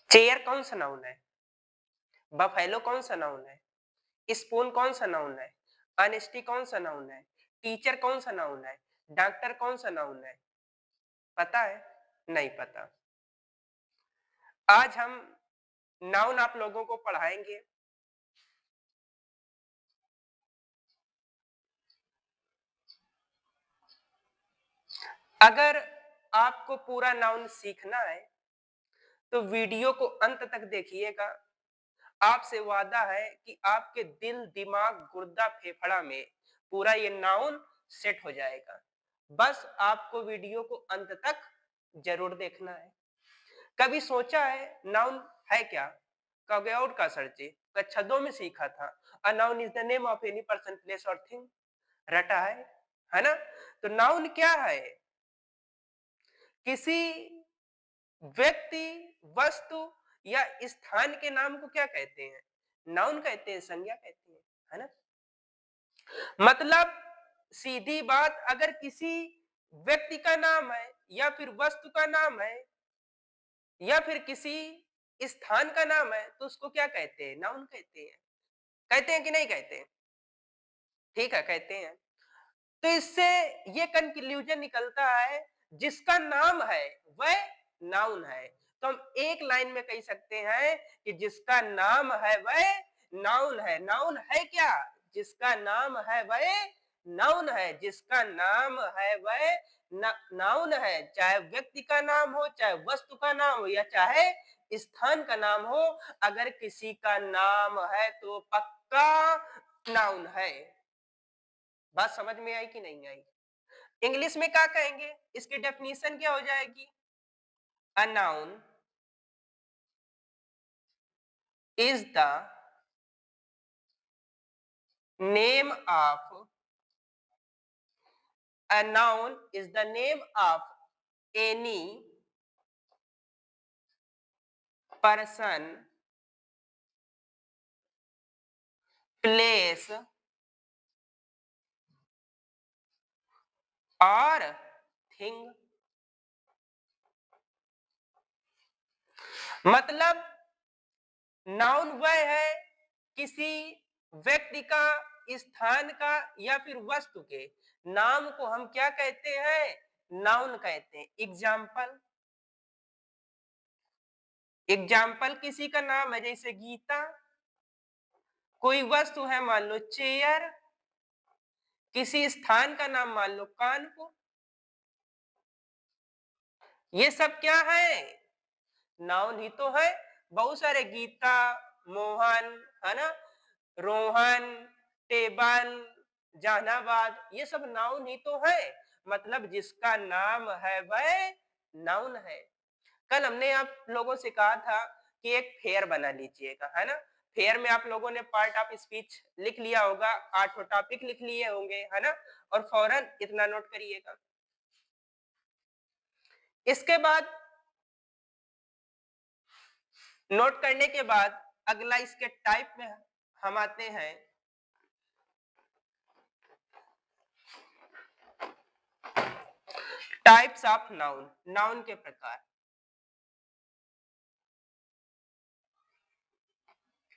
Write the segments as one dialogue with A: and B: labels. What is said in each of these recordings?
A: Chair कौन सा noun है? बफेलो कौन सा नाउन है? स्पून कौन सा नाउन है? अनस्टी कौन सा नाउन है? टीचर कौन सा नाउन है? डॉक्टर कौन सा नाउन है? पता है? नहीं पता। आज हम नाउन आप लोगों को पढ़ाएंगे। अगर आपको पूरा नाउन सीखना है तो वीडियो को अंत तक देखिएगा। आपसे वादा है कि आपके दिल, दिमाग, गुर्दा, फेफड़ा में पूरा ये नाउन सेट हो जाएगा। बस आपको वीडियो को अंत तक जरूर देखना है। कभी सोचा है नाउन है क्या? कगौर का सर्चे कच्छदों में सीखा था। A noun is the name of any person, place और थिंग। रटा है ना? तो नाउन क्या है? किसी व्यक्ति, वस्तु या स्थान के नाम को क्या कहते हैं? नाउन कहते हैं, संज्ञा कहते हैं, है ना? मतलब सीधी बात, अगर किसी व्यक्ति का नाम है या फिर वस्तु का नाम है या फिर किसी स्थान का नाम है तो उसको क्या कहते हैं? नाउन कहते हैं। कहते हैं कि नहीं कहते हैं? ठीक है, कहते हैं। तो इससे ये कंक्लूजन निकलता है, जिसका नाम है वह नाउन है। तो हम एक लाइन में कह सकते हैं कि जिसका नाम है वह नाउन है। नाउन है क्या? जिसका नाम है वह नाउन है। जिसका नाम है वह नाउन है। चाहे व्यक्ति का नाम हो, चाहे वस्तु का नाम हो, या चाहे स्थान का नाम हो, अगर किसी का नाम है तो पक्का नाउन है। बात समझ में आई कि नहीं आई? इंग्लिश में क्या कहेंगे? इसकी डेफिनेशन क्या हो जाएगी? A noun is the name of a noun is the name of any person, place or thing। मतलब नाउन वह है किसी व्यक्ति का, स्थान का या फिर वस्तु के नाम को हम क्या कहते हैं? नाउन कहते हैं। एग्जाम्पल, एग्जाम्पल किसी का नाम है जैसे गीता, कोई वस्तु है मान लो चेयर, किसी स्थान का नाम मान लो कानपुर। ये सब क्या है? नाउन ही तो है। बहुत सारे गीता, मोहन, है ना, रोहन, टेबल, जहानाबाद, ये सब नाउन ही तो है। मतलब जिसका नाम है वह नाउन है। कल हमने आप लोगों से कहा था कि एक फेयर बना लीजिएगा, है ना? फेयर में आप लोगों ने पार्ट ऑफ स्पीच लिख लिया होगा, 8 टॉपिक लिख लिए होंगे, है ना? और फौरन इतना नोट करिएगा। इसके बाद नोट करने के बाद अगला इसके टाइप में हम आते हैं। टाइप्स ऑफ नाउन, नाउन के प्रकार।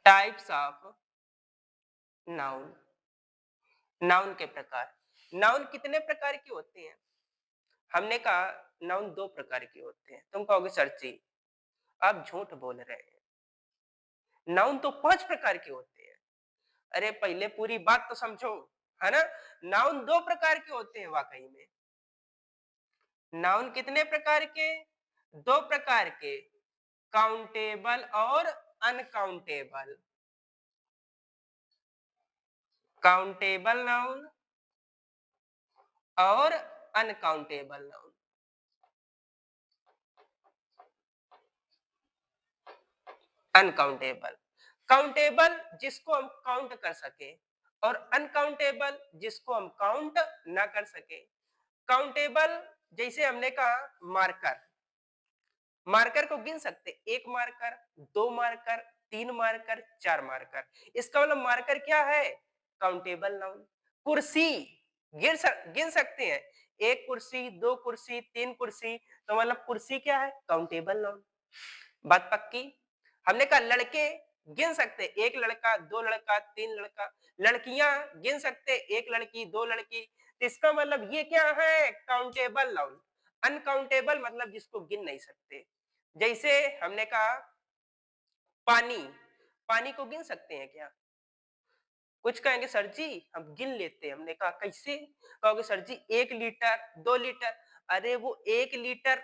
A: टाइप्स ऑफ नाउन, नाउन के प्रकार। नाउन कितने प्रकार के होते हैं? हमने कहा नाउन 2 प्रकार के होते हैं। तुम कहोगे सर जी आप झूठ बोल रहे हैं, नाउन तो 5 प्रकार के होते हैं। अरे पहले पूरी बात तो समझो, है ना? नाउन 2 प्रकार के होते हैं वाकई में। नाउन कितने प्रकार के? 2 प्रकार के, काउंटेबल और अनकाउंटेबल। काउंटेबल नाउन और अनकाउंटेबल नाउन। अनकाउंटेबल, काउंटेबल जिसको हम काउंट कर सके, और अनकाउंटेबल जिसको हम काउंट ना कर सके। काउंटेबल जैसे हमने कहा मार्कर, मार्कर को गिन सकते, 1 मार्कर, 2 मार्कर, 3 मार्कर, 4 मार्कर। इसका मतलब मार्कर क्या है? Countable noun. कुर्सी गिन सकते हैं, 1 कुर्सी, 2 कुर्सी, 3 कुर्सी, तो मतलब कुर्सी क्या है? Countable noun. बात पक्की? हमने कहा लड़के गिन सकते, एक लड़का, दो लड़का, तीन लड़का, लड़कियां गिन सकते, एक लड़की, दो लड़की। तो इसका मतलब ये क्या है? Countable noun. अनकाउंटेबल मतलब जिसको गिन नहीं सकते। जैसे हमने कहा पानी, पानी को गिन सकते हैं क्या? कुछ कहेंगे सर जी हम गिन लेते हैं। हमने कहा कैसे? कहोगे सर जी 1 लीटर, 2 लीटर। अरे वो 1 लीटर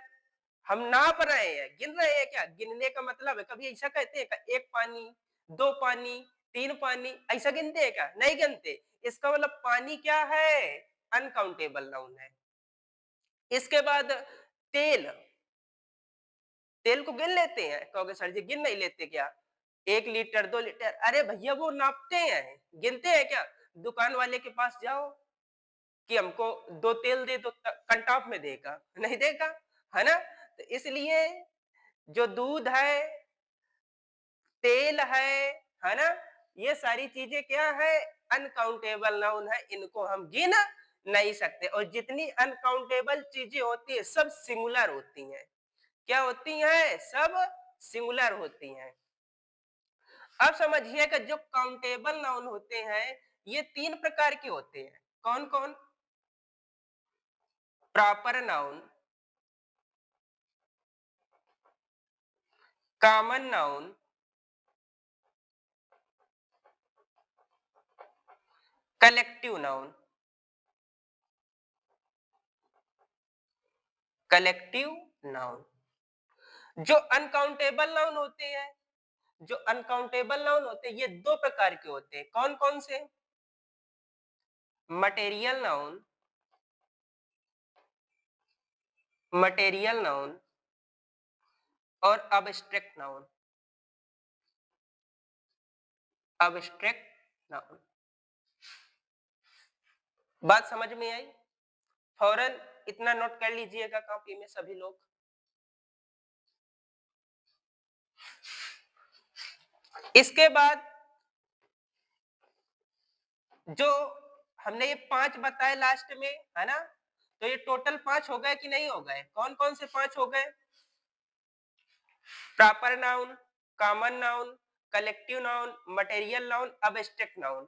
A: हम नाप रहे हैं, गिन रहे हैं क्या? गिनने का मतलब है, कभी ऐसा कहते हैं क्या? 1 पानी, 2 पानी, 3 पानी, ऐसा गिनते हैं क्या? नहीं गिनते। इसका मतलब पानी क्या है? अनकाउंटेबल नाउन है। इसके बाद तेल, तेल को गिन लेते हैं? कहोगे सर जी गिन नहीं लेते क्या? 1 लीटर, 2 लीटर, अरे भैया वो नापते हैं, गिनते हैं क्या? दुकान वाले के पास जाओ कि हमको 2 तेल दे दो, कंटाप में देगा, नहीं देगा, है ना? तो इसलिए जो दूध है, तेल है ना? ये सारी चीजें क्या है? अनकाउंटेबल नाउन है, इनको हम गिन नहीं सकते। और जितनी अनकाउंटेबल चीजें होती है सब सिंगुलर होती हैं। क्या होती हैं? सब सिंगुलर होती हैं। अब समझिए कि जो काउंटेबल नाउन होते हैं ये 3 प्रकार के होते हैं। कौन कौन? Proper noun, common noun, collective noun. Collective noun. जो अनकाउंटेबल नाउन होते हैं, जो अनकाउंटेबल नाउन होते हैं ये 2 प्रकार के होते हैं। कौन कौन से? मटेरियल नाउन, मटेरियल नाउन और अब्स्ट्रैक्ट नाउन। Abstract noun. बात समझ में आई? फौरन इतना नोट कर लीजिएगा कॉपी में सभी लोग। इसके बाद जो हमने ये 5 बताए लास्ट में, है ना? तो ये टोटल 5 हो गए कि नहीं हो गए? कौन कौन से 5 हो गए? Proper noun, common noun, collective noun, material noun, abstract noun.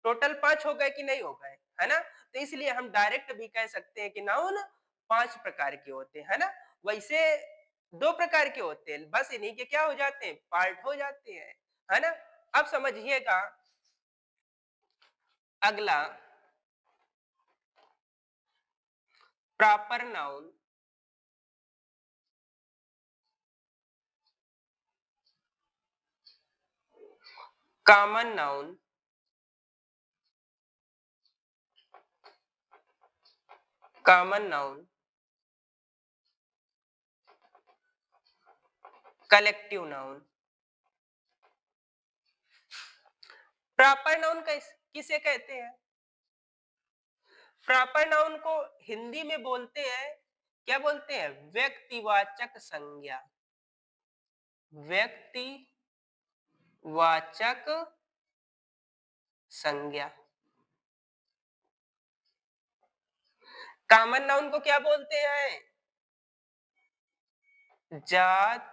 A: Total 5 हो गए कि नहीं हो गए? है ना? तो इसलिए हम डायरेक्ट भी कह सकते हैं कि नाउन 5 प्रकार के होते हैं, है ना? वैसे 2 प्रकार के होते हैं, बस इन्हीं के क्या हो जाते हैं? पार्ट हो जाते हैं, है ना? अब समझिएगा अगला, proper noun, common noun, common noun, collective noun. Proper noun किसे कहते हैं? प्रॉपर नाउन को हिंदी में बोलते हैं, क्या बोलते हैं? व्यक्तिवाचक संज्ञा। व्यक्तिवाचक संज्ञा। कॉमन नाउन को क्या बोलते हैं? जातिवाचक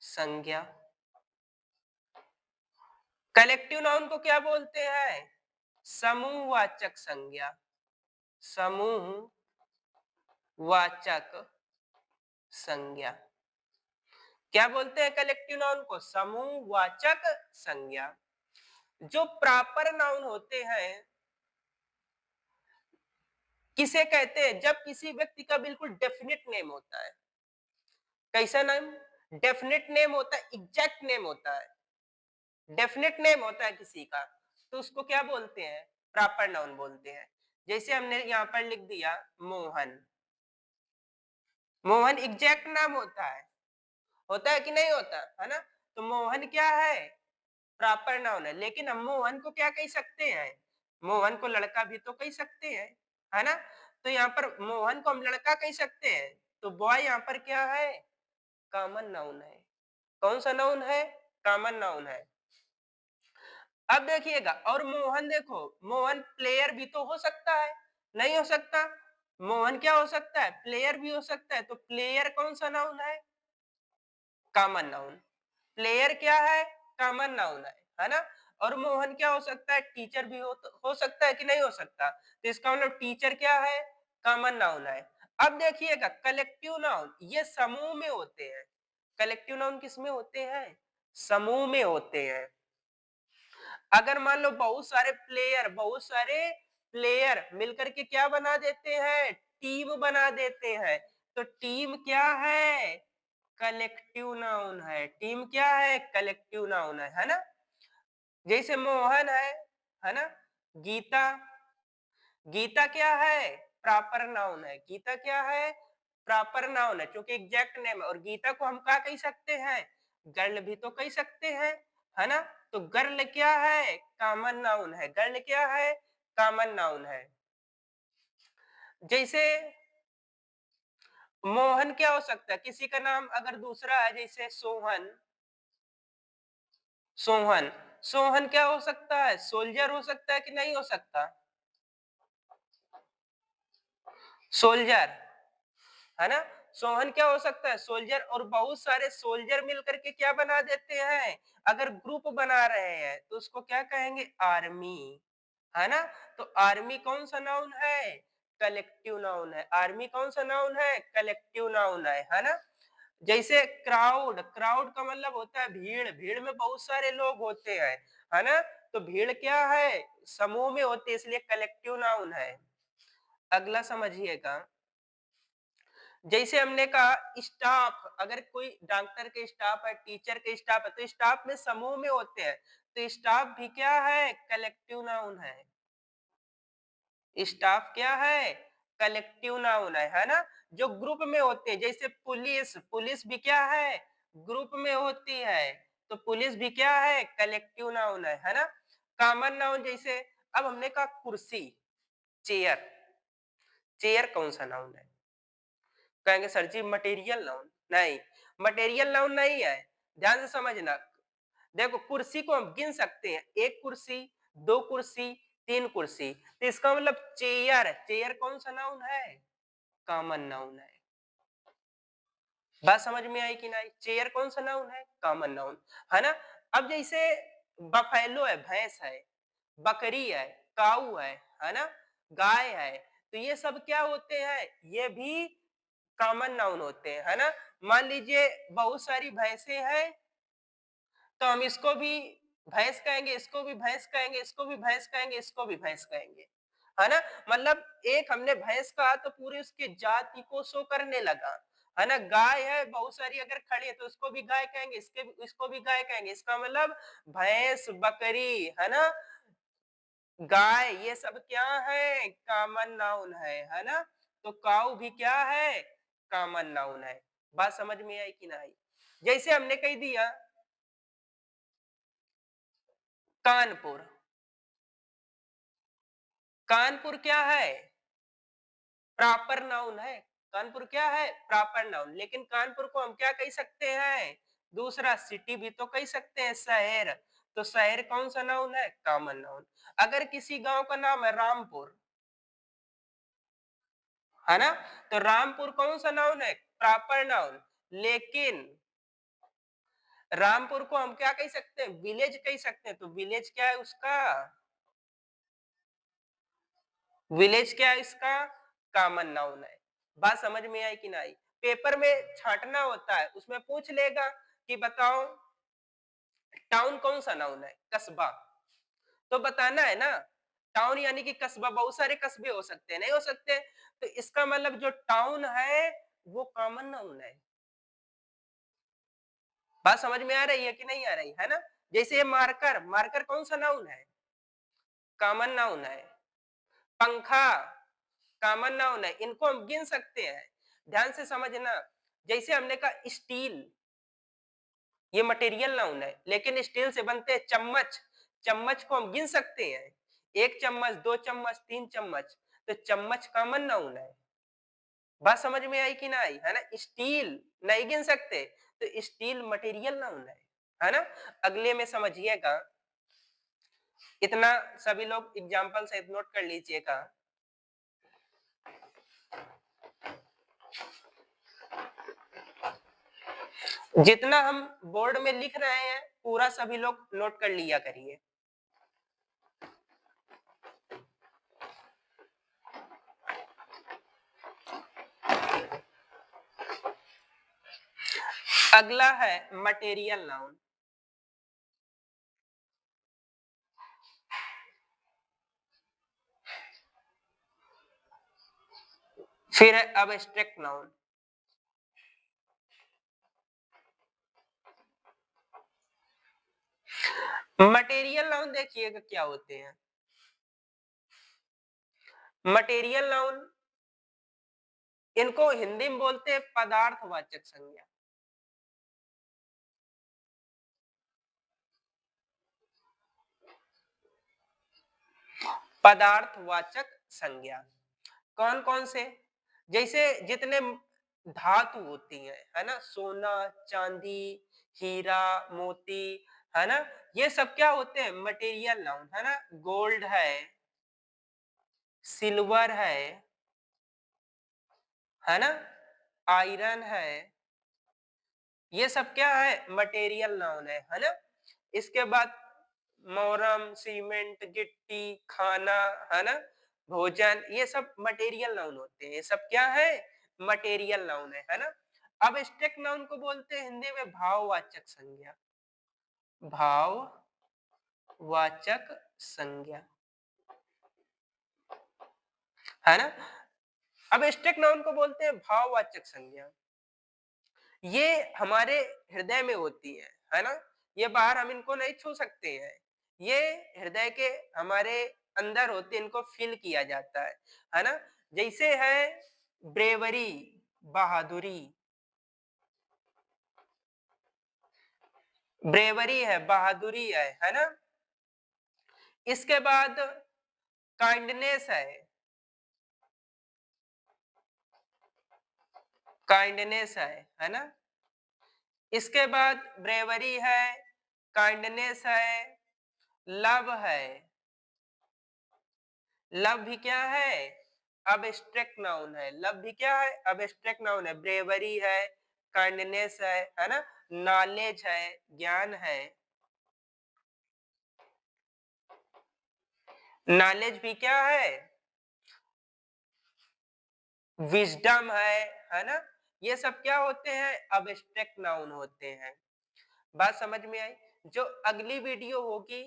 A: संज्ञा। कलेक्टिव नाउन को क्या बोलते हैं? समूहवाचक संज्ञा। समूहवाचक संज्ञा। क्या बोलते हैं कलेक्टिव नाउन को? समूहवाचक संज्ञा। जो प्रॉपर नाउन होते हैं किसे कहते हैं? जब किसी व्यक्ति का बिल्कुल डेफिनेट नेम होता है। कैसा नाम? डेफिनेट नेम होता है, एग्जैक्ट नेम होता है। डेफिनेट नेम होता है किसी का, तो उसको क्या बोलते हैं? प्रॉपर नाउन बोलते हैं। जैसे हमने यहां पर लिख दिया मोहन। मोहन एग्जैक्ट नाम होता है कि नहीं होता? है ना? तो मोहन क्या है? प्रॉपर नाउन है। लेकिन हम मोहन को क्या कह सकते हैं? मोहन को लड़का भी तो कह सकते हैं, है ना? तो यहाँ पर मोहन को हम लड़का कह सकते हैं, तो बॉय यहाँ पर क्या है? कॉमन नाउन है। कौन सा नाउन है? कॉमन नाउन है। अब देखिएगा, और मोहन देखो, मोहन प्लेयर भी तो हो सकता है, नहीं हो सकता? मोहन क्या हो सकता है? प्लेयर भी हो सकता है। तो प्लेयर कौन सा नाउन है? Common noun. प्लेयर क्या है? कॉमन नाउन है ना? और मोहन क्या हो सकता है? टीचर भी हो सकता है कि नहीं हो सकता? तो इसका मतलब टीचर क्या है? कॉमन नाउन है। अब देखिएगा कलेक्टिव नाउन ये समूह में होते हैं। कलेक्टिव नाउन किस में होते हैं? समूह में होते हैं। अगर मान लो बहुत सारे प्लेयर मिलकर के क्या बना देते हैं? टीम बना देते हैं। तो टीम क्या है? कलेक्टिव नाउन है। टीम क्या है? कलेक्टिव नाउन है ना? जैसे मोहन है ना? गीता, गीता क्या है? प्रॉपर नाउन है। गीता क्या है? प्रॉपर नाउन है क्योंकि एग्जैक्ट नेम है। और गीता को हम क्या कह सकते हैं? गर्ल भी तो कह सकते हैं, है ना? तो गर्ल क्या है? कॉमन नाउन है। गर्ल क्या है? कॉमन नाउन है। जैसे मोहन क्या हो सकता है? किसी का नाम अगर दूसरा है जैसे सोहन, सोहन, सोहन क्या हो सकता है? सोल्जर हो सकता है कि नहीं हो सकता? सोल्जर, है ना? सोहन क्या हो सकता है? सोल्जर। और बहुत सारे सोल्जर मिलकर के क्या बना देते हैं? अगर ग्रुप बना रहे हैं तो उसको क्या कहेंगे? आर्मी, है ना? तो आर्मी कौन सा नाउन है? कलेक्टिव नाउन है। आर्मी कौन सा नाउन है? कलेक्टिव नाउन है ना? जैसे क्राउड, क्राउड का मतलब होता है भीड़। भीड़ में बहुत सारे लोग होते हैं, है ना? तो भीड़ क्या है? समूह में होते हैं, इसलिए कलेक्टिव नाउन है। अगला समझिएगा, जैसे हमने कहा स्टाफ, अगर कोई डॉक्टर के स्टाफ है, टीचर के स्टाफ है, तो स्टाफ में समूह में होते हैं। तो स्टाफ भी क्या है? कलेक्टिव नाउन है। स्टाफ क्या है? कलेक्टिव नाउन है ना? जो ग्रुप में होते हैं, जैसे पुलिस, पुलिस भी क्या है? ग्रुप में होती है। तो पुलिस भी क्या है? कलेक्टिव नाउन है ना? कॉमन नाउन जैसे अब हमने कहा कुर्सी, चेयर, चेयर कौन सा नाउन है? कहेंगे सर जी मटेरियल नाउन। नहीं, मटेरियल नाउन नहीं है। ध्यान से समझना। देखो कुर्सी को हम गिन सकते हैं, एक कुर्सी, दो कुर्सी, तीन कुर्सी। तो इसका मतलब चेयर, चेयर कौन सा नाउन है? कॉमन नाउन है। बात समझ में आई कि नहीं? चेयर कौन सा नाउन है? कॉमन नाउन, है ना? अब जैसे बफेलो है, भैंस है, बकरी है, काऊ है ना? गाय है। तो ये सब क्या होते हैं? ये भी कॉमन नाउन होते हैं, है ना? मान लीजिए बहुत सारी भैंसें हैं, तो हम इसको भी भैंस कहेंगे, इसको भी भैंस कहेंगे, इसको भी भैंस कहेंगे, इसको भी भैंस कहेंगे, है ना? मतलब एक हमने भैंस कहा तो पूरी उसकी जाति को शो करने लगा, है ना? गाय है बहुत सारी अगर खड़ी है तो उसको भी गाय कहेंगे, इसको भी गाय कहेंगे। इसका मतलब भैंस, बकरी, है ना? गाय, ये सब क्या है? कॉमन नाउन है ना? तो काऊ भी क्या है? कॉमन नाउन है। बात समझ में आई कि नहीं? जैसे हमने कह दिया कानपुर, कानपुर क्या है? प्रॉपर नाउन है। कानपुर क्या है? Proper noun. लेकिन कानपुर को हम क्या कह सकते हैं? दूसरा सिटी भी तो कह सकते हैं, शहर। तो शहर कौन सा नाउन है? Common noun. अगर किसी गांव का नाम है रामपुर, है ना? तो रामपुर कौन सा नाउन है? Proper noun. लेकिन रामपुर को हम क्या कह सकते हैं? विलेज कह सकते हैं। तो विलेज क्या है उसका? विलेज क्या है इसका? कॉमन नाउन है। बात समझ में आई कि नहीं? पेपर में छांटना होता है, उसमें पूछ लेगा कि बताओ टाउन कौन सा नाउन है? कस्बा। तो बताना है ना। टाउन यानी कि कस्बा, बहुत सारे कस्बे हो सकते हैं, नहीं हो सकते? तो इसका मतलब जो टाउन है वो कॉमन नाउन है। बात समझ में आ रही है कि नहीं आ रही है ना? जैसे ये मार्कर, मार्कर कौन सा नाउन है? कॉमन नाउन है। पंखा कॉमन नाउन है। इनको हम गिन सकते हैं। ध्यान से समझना। जैसे हमने कहा स्टील, ये मटेरियल नाउन है, लेकिन स्टील से बनते हैं चम्मच। चम्मच को हम गिन सकते हैं, एक चम्मच, दो चम्मच, तीन चम्मच। तो चम्मच कॉमन नाउन है। बात समझ में आई कि ना आई, है ना? स्टील नहीं गिन सकते, तो स्टील मटेरियल नाउन है ना? अगले में समझिएगा, इतना सभी लोग एग्जाम्पल से नोट कर लीजिएगा। जितना हम बोर्ड में लिख रहे हैं पूरा सभी लोग नोट कर लिया करिए। अगला है मटेरियल नाउन। फिर है अब्स्ट्रैक्ट नाउन। मटेरियल नाउन देखिएगा क्या होते हैं। मटेरियल नाउन इनको हिंदी में बोलते हैं पदार्थवाचक संज्ञा। पदार्थवाचक संज्ञा कौन कौन से? जैसे जितने धातु होती हैं, है ना, सोना, चांदी, हीरा, मोती, है ना, ये सब क्या होते हैं? मटेरियल नाउन, है ना। गोल्ड है, सिल्वर है ना, आयरन है, ये सब क्या है? मटेरियल नाउन है ना। इसके बाद मोरम, सीमेंट, गिट्टी, खाना, है ना, भोजन, ये सब मटेरियल नाउन होते हैं। ये सब क्या है? मटेरियल नाउन है ना। अब स्टेक नाउन को बोलते हैं हिंदी में भाववाचक संज्ञा। भाववाचक संज्ञा, है ना। अब स्टेक नाउन को बोलते हैं भाववाचक संज्ञा। ये हमारे हृदय में होती है ना। ये बाहर हम इनको नहीं छू सकते हैं। ये हृदय के हमारे अंदर होते, इनको फील किया जाता है ना। जैसे है ब्रेवरी, बहादुरी, ब्रेवरी है, बहादुरी है ना। इसके बाद काइंडनेस है ना। इसके बाद ब्रेवरी है, काइंडनेस है, लव है। लव भी क्या है? अब्स्ट्रैक्ट नाउन है। लव भी क्या है? अब्स्ट्रैक्ट नाउन है। ब्रेवरी है, काइंडनेस है ना, नॉलेज है, ज्ञान है। नॉलेज भी क्या है? विजडम है ना। ये सब क्या होते हैं? अब्स्ट्रैक्ट नाउन होते हैं। बात समझ में आई? जो अगली वीडियो होगी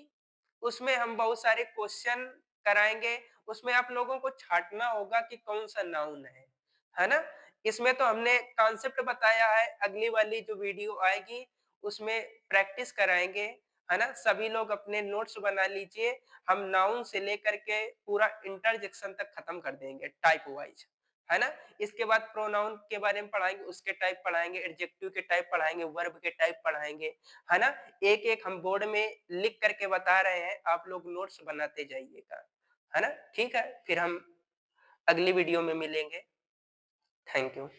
A: उसमें हम बहुत सारे क्वेश्चन कराएंगे। उसमें आप लोगों को छांटना होगा कि कौन सा नाउन है ना। इसमें तो हमने कॉन्सेप्ट बताया है। अगली वाली जो वीडियो आएगी उसमें प्रैक्टिस कराएंगे, है ना। सभी लोग अपने नोट्स बना लीजिए। हम नाउन से लेकर के पूरा इंटरजेक्शन तक खत्म कर देंगे टाइप वाइज, है ना। इसके बाद प्रोनाउन के बारे में पढ़ाएंगे, उसके टाइप पढ़ाएंगे, एडजेक्टिव के टाइप पढ़ाएंगे, वर्ब के टाइप पढ़ाएंगे, है ना। एक एक हम बोर्ड में लिख करके बता रहे हैं, आप लोग नोट्स बनाते जाइएगा, है ना। ठीक है, फिर हम अगली वीडियो में मिलेंगे। Thank you.